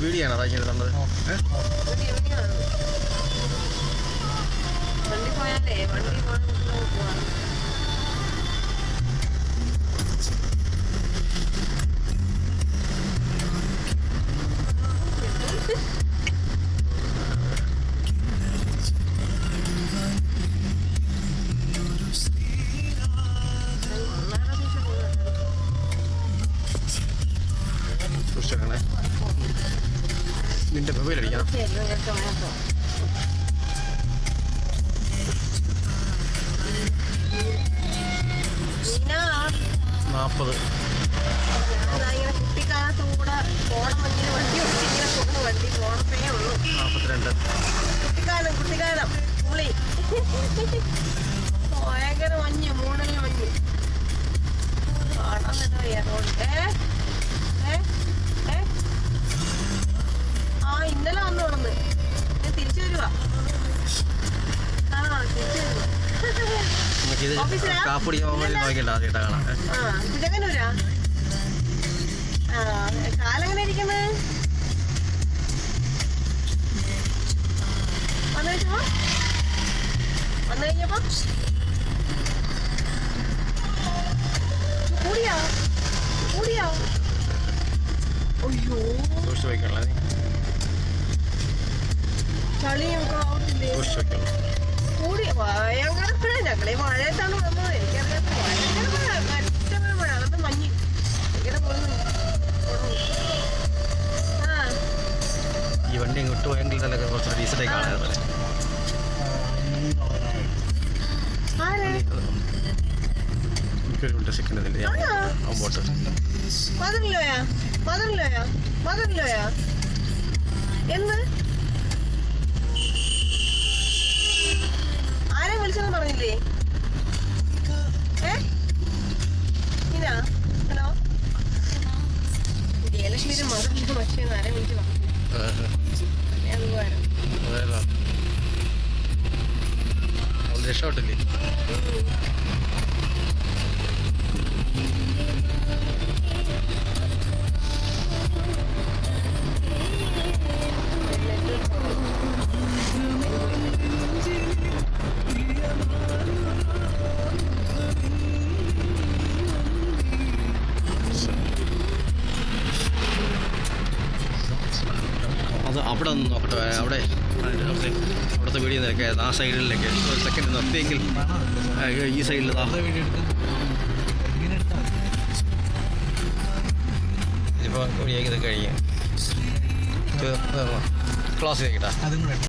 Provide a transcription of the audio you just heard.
Video ആണ് ഇങ്ങനെ തന്നത്. വണ്ടി പോയാലേ വണ്ടി പോകാൻ സൂക്ഷിച്ചേക്കണേ. നിന്റെ മൊബൈൽ അടിക്കണം. 40. കുട്ടിക്കാലത്തൂടെ പോണം വണ്ടി വണ്ടി ഓടിച്ചിങ്ങനെ പോകുന്ന വണ്ടി പോണത്തേ ഉള്ളൂ. 42. കുട്ടിക്കാലം പുളി ഭയങ്കര മഞ്ഞ് മൂടലിന് മഞ്ഞ് കാണാൻ തന്നെ വയ്യ റോഡ്. ഇന്നലെ വന്നു തുടർന്ന് ഞാൻ തിരിച്ചു വരുവാ. കുറ്റങ്ങനൂരാ. കാലെങ്ങനെ ഇരിക്കുന്നത്? വന്നു കഴിഞ്ഞപ്പോ കൂടിയാ അയ്യോ ചളിയൊക്കെ ആവത്തില്ലേ? കൂടി ഭയങ്കര ഞങ്ങളീ മഴയത്താണ് വന്നത്. എനിക്കറിയാത്ത ഭയങ്കര മഴ, കഷ്ടമായ മഴ. അതൊക്കെ മഞ്ഞ് ഇങ്ങനെ പോകുന്നു. ഈ വണ്ടി ഇങ്ങോട്ട് പോയെങ്കിൽ തന്നെ കുറച്ച് ഡീസൻ്റായി കാണാറുണ്ട്. മദറിലോയാ എന്ന് ആരെ വിളിച്ചെന്ന് പറഞ്ഞില്ലേ? ഇതാ ഹലോ ജയലക്ഷ്മിയുടെ മദറിലോ പക്ഷേ ആരെ വിളിച്ച് പറഞ്ഞു. രക്ഷപ്പെട്ടില്ലേ? അത് അവിടെ ഒന്ന് നോക്കട്ടെ. അവിടുത്തെ വീഡിയോ നിനക്ക് ആ സൈഡിലേക്ക് ഒരു സെക്കൻഡ് നിർത്തിയെങ്കിൽ ഈ സൈഡിൽ ഇപ്പോൾ വീഡിയോ ഇതൊക്കെ കഴിഞ്ഞ് ക്ലാസ് ചെയ്തിട്ടാ.